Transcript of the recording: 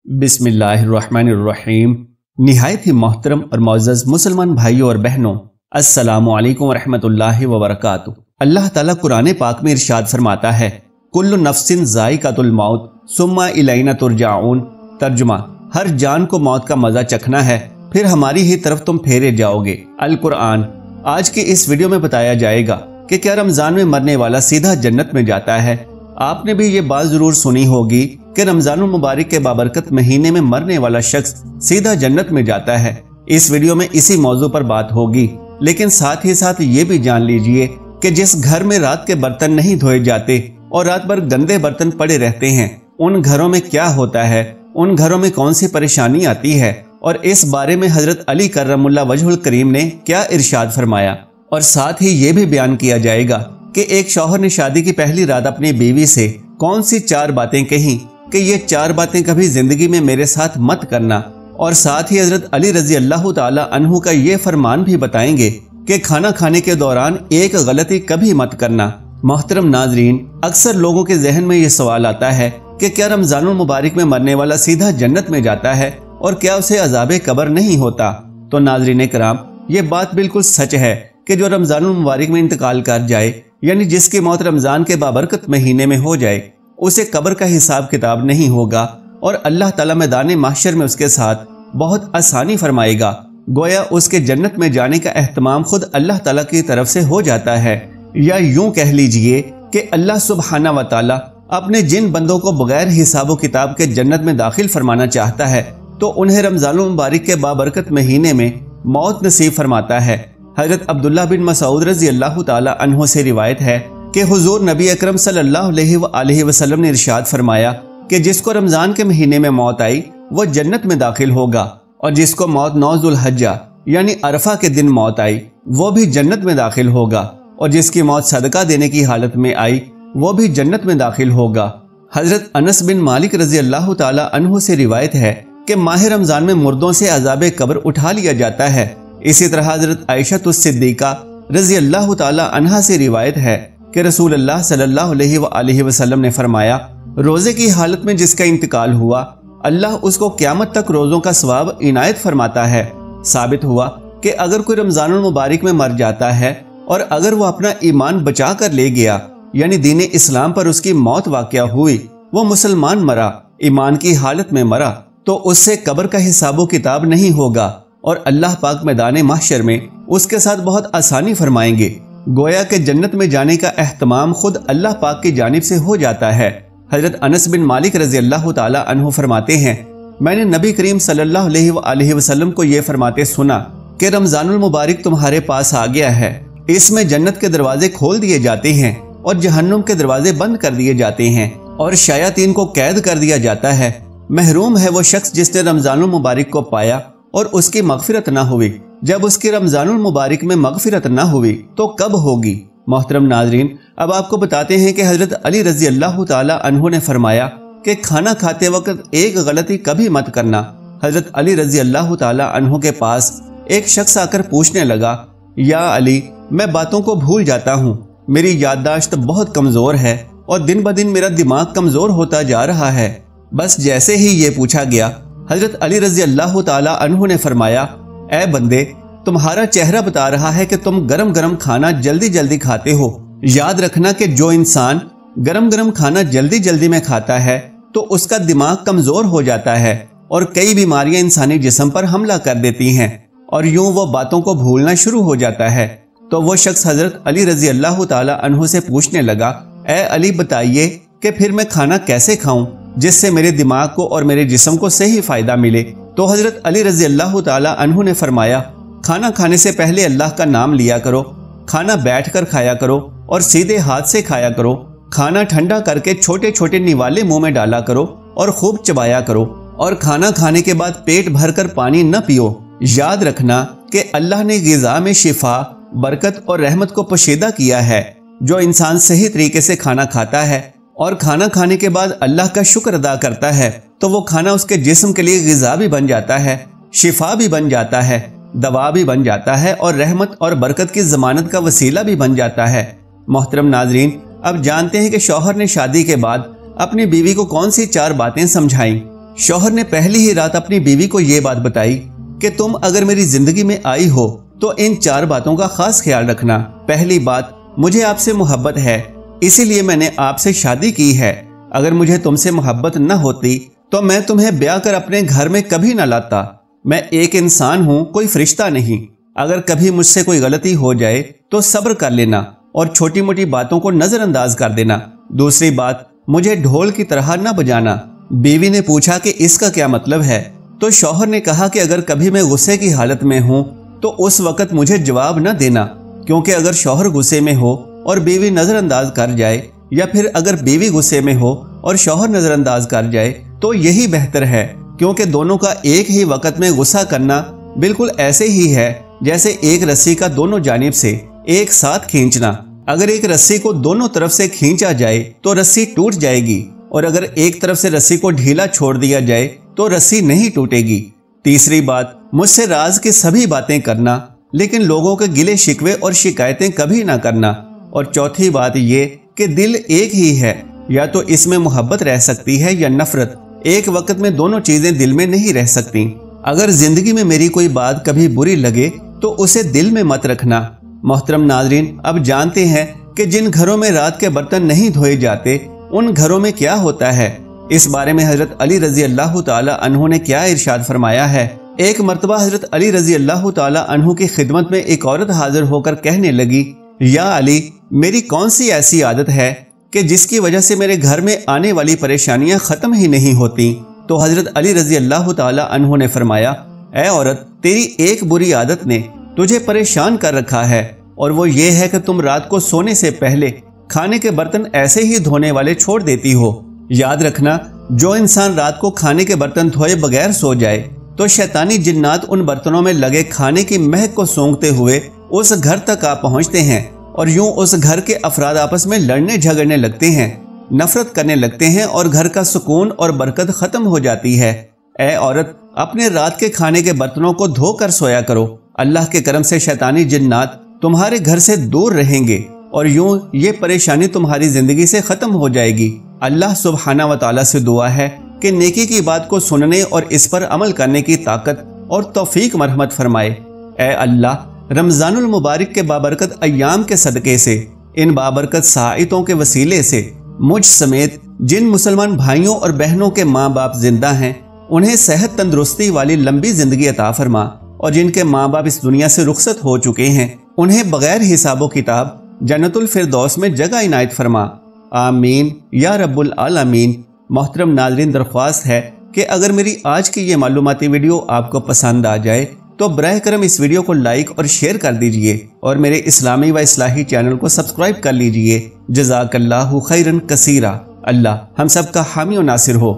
बिस्मिल्लाहिर्रहमानिर्रहीम। निहायत ही मोहतरम और मुअज़्ज़ज़ मुसलमान भाइयों और बहनों, अस्सलामु अलैकुम वरहमतुल्लाहि वबरकातुहू। अल्लाह ताला कुरान पाक में इरशाद फरमाता है, कुल्लु नफ्सिन ज़ाइक़तुल मौत सुम्मा इलैना तुरजाऊन। तर्जुमा, हर जान को मौत का मजा चखना है, फिर हमारी ही तरफ तुम फेरे जाओगे। अल कुरान। आज की इस वीडियो में बताया जाएगा कि क्या रमजान में मरने वाला सीधा जन्नत में जाता है। आपने भी ये बात जरूर सुनी होगी कि रमजान मुबारक के बाबरकत महीने में मरने वाला शख्स सीधा जन्नत में जाता है। इस वीडियो में इसी मौजू पर बात होगी, लेकिन साथ ही साथ ये भी जान लीजिए कि जिस घर में रात के बर्तन नहीं धोए जाते और रात भर गंदे बर्तन पड़े रहते हैं, उन घरों में क्या होता है, उन घरों में कौन सी परेशानी आती है, और इस बारे में हजरत अली करमुल्लाह वजहुल करीम ने क्या इरशाद फरमाया। और साथ ही ये भी बयान किया जाएगा कि एक शौहर ने शादी की पहली रात अपनी बीवी से कौन सी 4 बातें कही कि ये 4 बातें कभी जिंदगी में मेरे साथ मत करना। और साथ ही हजरत अली रजी अल्लाह ताला अन्हु का ये फरमान भी बताएंगे कि खाना खाने के दौरान एक गलती कभी मत करना। मोहतरम नाजरीन, अक्सर लोगों के जहन में ये सवाल आता है कि क्या रमजानुल मुबारक में मरने वाला सीधा जन्नत में जाता है और क्या उसे अज़ाबे कब्र नहीं होता। तो नाजरीन कराम, ये बात बिल्कुल सच है कि जो रमजानुल मुबारक में इंतकाल कर जाए, यानी जिसकी मौत रमजान के बाबरकत महीने में हो जाए, उसे कब्र का हिसाब किताब नहीं होगा और अल्लाह ताला मैदान महशर में उसके साथ बहुत आसानी फरमाएगा। गोया उसके जन्नत में जाने का एहतमाम खुद अल्लाह ताला की तरफ से हो जाता है। या यूं कह लीजिए कि अल्लाह सुब्हाना व ताला अपने जिन बंदों को बगैर हिसाब किताब के जन्नत में दाखिल फरमाना चाहता है तो उन्हें रमजानुल मुबारक के बाबरकत महीने में मौत नसीब फरमाता है। हजरत अब्दुल्लाह बिन मसऊद रज़ी अल्लाह ताला अन्हु से रिवायत है कि हुजूर नबी अकरम सल्लल्लाहु अलैहि वसल्लम ने इरशाद फरमाया कि जिसको रमजान के महीने में मौत आई वो जन्नत में दाखिल होगा, और जिसको मौत 9 ज़ुल्हज्जा यानी अरफा के दिन मौत आई वो भी जन्नत में दाखिल होगा, और जिसकी मौत सदका देने की हालत में आई वो भी जन्नत में दाखिल होगा। हजरत अनस बिन मालिक रज़ी अल्लाह ताला अन्हु से रिवायत है कि माह रमजान में मुर्दों से अज़ाबे कब्र उठा लिया जाता है। इसी तरह हजरत आयशा सिद्दीका रज़ी अल्लाह ताला अन्हा से रिवायत है कि रसूल अल्लाह सल्लल्लाहु अलैहि वसल्लम ने फरमाया, रोजे की हालत में जिसका इंतकाल हुआ, अल्लाह उसको क़यामत तक रोजों का सवाब इनायत फरमाता है। साबित हुआ कि अगर कोई रमजानुल मुबारक में मर जाता है और अगर वो अपना ईमान बचा कर ले गया, यानी दीन इस्लाम पर उसकी मौत वाक़या हुई, वो मुसलमान मरा, ईमान की हालत में मरा, तो उससे कब्र का हिसाब किताब नहीं होगा और अल्लाह पाक मैदान महशर में उसके साथ बहुत आसानी फरमाएंगे। गोया के जन्नत में जाने का एहतमाम खुद अल्लाह पाक की जानिब से हो जाता है। हजरत अनस बिन मालिक रज़ी अल्लाह ताला अन्हु फरमाते हैं, मैंने नबी करीम सल्लल्लाहु अलैहि वसल्लम को ये फरमाते सुना कि रमजानुल मुबारक तुम्हारे पास आ गया है, इसमें जन्नत के दरवाजे खोल दिए जाते हैं और जहन्नुम के दरवाजे बंद कर दिए जाते हैं और शयातीन को कैद कर दिया जाता है। महरूम है वो शख्स जिसने रमजानुल मुबारक को पाया और उसकी मगफिरत ना हुई। जब उसकी रमजानुल मुबारक में मगफिरत ना हुई तो कब होगी। मोहतरम नाजरीन, अब आपको बताते हैं कि हजरत अली रजी अल्लाह ताला अन्हु ने फरमाया कि खाना खाते वक्त एक गलती कभी मत करना। हजरत अली रजी अल्लाह ताला अन्हु के पास एक शख्स आकर पूछने लगा, या अली, मैं बातों को भूल जाता हूँ, मेरी याददाश्त बहुत कमजोर है और दिन ब दिन मेरा दिमाग कमजोर होता जा रहा है। बस जैसे ही ये पूछा गया, हजरत अली रजी अल्लाह ताला अन्हु ने फरमाया, ऐ बंदे, तुम्हारा चेहरा बता रहा है कि तुम गरम गरम खाना जल्दी जल्दी खाते हो। याद रखना कि जो इंसान गरम गरम खाना जल्दी जल्दी में खाता है तो उसका दिमाग कमजोर हो जाता है और कई बीमारियां इंसानी जिस्म पर हमला कर देती हैं और यूं वो बातों को भूलना शुरू हो जाता है। तो वो शख्स हजरत अली रजी अल्लाह ताला अन्हु से पूछने लगा, ऐ अली, बताइए कि फिर मैं खाना कैसे खाऊं जिससे मेरे दिमाग को और मेरे जिस्म को सही फायदा मिले। तो हजरत अली रजी अल्लाह ताला अन्हु ने फरमाया, खाना खाने से पहले अल्लाह का नाम लिया करो, खाना बैठकर खाया करो और सीधे हाथ से खाया करो, खाना ठंडा करके छोटे छोटे निवाले मुंह में डाला करो और खूब चबाया करो, और खाना खाने के बाद पेट भरकर पानी न पियो। याद रखना कि अल्लाह ने गिज़ा में शिफा, बरकत और रहमत को पोशीदा किया है। जो इंसान सही तरीके से खाना खाता है और खाना खाने के बाद अल्लाह का शुक्र अदा करता है तो वो खाना उसके जिस्म के लिए गिज़ा भी बन जाता है, शिफा भी बन जाता है, दवा भी बन जाता है और रहमत और बरकत की जमानत का वसीला भी बन जाता है। मोहतरम नाजरीन, अब जानते हैं कि शौहर ने शादी के बाद अपनी बीवी को कौन सी 4 बातें समझाई। शौहर ने पहली ही रात अपनी बीवी को ये बात बताई कि तुम अगर मेरी जिंदगी में आई हो तो इन 4 बातों का खास ख्याल रखना। पहली बात, मुझे आपसे मोहब्बत है, इसीलिए मैंने आपसे शादी की है। अगर मुझे तुमसे मोहब्बत न होती तो मैं तुम्हें ब्याह कर अपने घर में कभी न लाता। मैं एक इंसान हूँ, कोई फरिश्ता नहीं। अगर कभी मुझसे कोई गलती हो जाए तो सब्र कर लेना और छोटी मोटी बातों को नजरअंदाज कर देना। दूसरी बात, मुझे ढोल की तरह न बजाना। बीवी ने पूछा कि इसका क्या मतलब है, तो शौहर ने कहा कि अगर कभी मैं गुस्से की हालत में हूँ तो उस वक्त मुझे जवाब न देना, क्योंकि अगर शौहर गुस्से में हो और बीवी नजरअंदाज कर जाए, या फिर अगर बीवी गुस्से में हो और शौहर नजरअंदाज कर जाए, तो यही बेहतर है, क्योंकि दोनों का एक ही वक्त में गुस्सा करना बिल्कुल ऐसे ही है जैसे एक रस्सी का दोनों जानिब से एक साथ खींचना। अगर एक रस्सी को दोनों तरफ से खींचा जाए तो रस्सी टूट जाएगी, और अगर एक तरफ से रस्सी को ढीला छोड़ दिया जाए तो रस्सी नहीं टूटेगी। तीसरी बात, मुझसे राज की सभी बातें करना, लेकिन लोगों के गिले शिकवे और शिकायतें कभी ना करना। और चौथी बात ये कि दिल एक ही है, या तो इसमें मोहब्बत रह सकती है या नफरत। एक वक्त में दोनों चीजें दिल में नहीं रह सकती। अगर जिंदगी में मेरी कोई बात कभी बुरी लगे तो उसे दिल में मत रखना। मोहतरम नाज़रीन, अब जानते हैं कि जिन घरों में रात के बर्तन नहीं धोए जाते उन घरों में क्या होता है। इस बारे में हजरत अली रजी अल्लाह ताला अन्हु ने क्या इरशाद फरमाया है। एक मर्तबा हजरत अली रजी अल्लाह ताला अन्हु की खिदमत में एक औरत हाजिर होकर कहने लगी, या अली, मेरी कौन सी ऐसी आदत है कि जिसकी वजह से मेरे घर में आने वाली परेशानियां खत्म ही नहीं होती। तो हजरत अली रजी अल्लाह ताला अन्हु ने फरमाया, ऐ औरत, तेरी एक बुरी आदत ने तुझे परेशान कर रखा है, और वो ये है कि तुम रात को सोने से पहले खाने के बर्तन ऐसे ही धोने वाले छोड़ देती हो। याद रखना, जो इंसान रात को खाने के बर्तन धोए बगैर सो जाए तो शैतानी जिन्नात उन बर्तनों में लगे खाने की महक को सूंघते हुए उस घर तक आ पहुंचते हैं, और यूं उस घर के अफराद आपस में लड़ने झगड़ने लगते हैं, नफरत करने लगते हैं, और घर का सुकून और बरकत खत्म हो जाती है। ऐ औरत, अपने रात के खाने के बर्तनों को धोकर सोया करो। अल्लाह के करम से शैतानी जिन्नात तुम्हारे घर से दूर रहेंगे, और यूं ये परेशानी तुम्हारी जिंदगी से खत्म हो जाएगी। अल्लाह सुब्हाना व तआला से दुआ है कि नेकी की बात को सुनने और इस पर अमल करने की ताकत और तौफीक मरहमत फरमाए। ऐ अल्लाह, रमजानुल मुबारक के बाबरकत अय्याम के सदके से, इन बाबरकत साइतों के वसीले से मुझ समेत जिन मुसलमान भाइयों और बहनों के माँ बाप जिंदा हैं उन्हें सेहत तंदुरुस्ती वाली लंबी जिंदगी अता फरमा, और जिनके माँ बाप इस दुनिया से रुखसत हो चुके हैं उन्हें बगैर हिसाबो किताब जन्नतुल फिरदौस में जगह इनायत फरमा। आमीन या रब्बुल आलमीन। मोहतरम नाज़रीन, दरख्वास्त है कि अगर मेरी आज की ये मालूमाती वीडियो आपको पसंद आ जाए तो बराह करम इस वीडियो को लाइक और शेयर कर दीजिए, और मेरे इस्लामी व इस्लाही चैनल को सब्सक्राइब कर लीजिए। जज़ाकल्लाहु खैरन कसीरा। अल्लाह हम सब का हामी और नासिर हो।